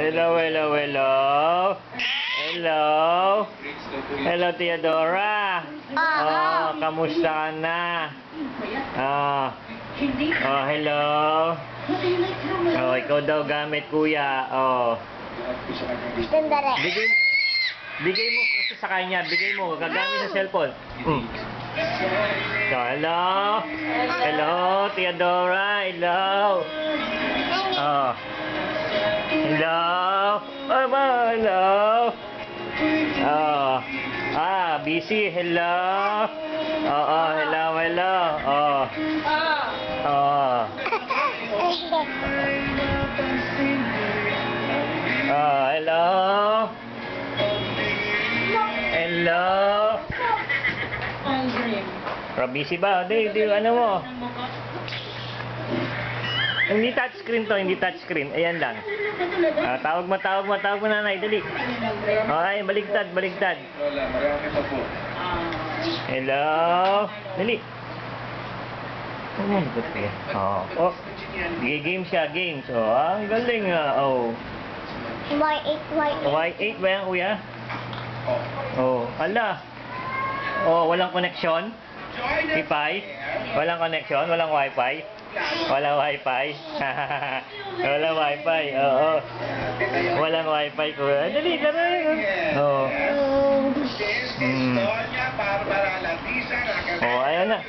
Hello, hello, hello. Hello. Hello, Theodora. Oh, kamusta ka na? Hello. Oh, ikaw daw gamit, kuya. Oh. Bigay mo kasi sa kanya. Bigay mo. Gagamit sa cellphone. So, hello. Hello, Theodora. Hello. Oh. Hello. Hello. Busy. Hello. Hello, hello. Hello. Hello. Busy ba? Di, ano mo? Hindi touchscreen to, hindi touchscreen. Ayan lang. Tawag mo nanay, dali. Okay, baligtad. Hello. Dali. Game siya, games. Ang galing nga. Y8 ba yan, kuya? Ala. Walang connection? Wi-Fi? Walang connection? Walang Wi-Fi? Walang Wi-Fi? Walang Wi-Fi, oo. Walang Wi-Fi ko. Dali, laro yun. Ayan na.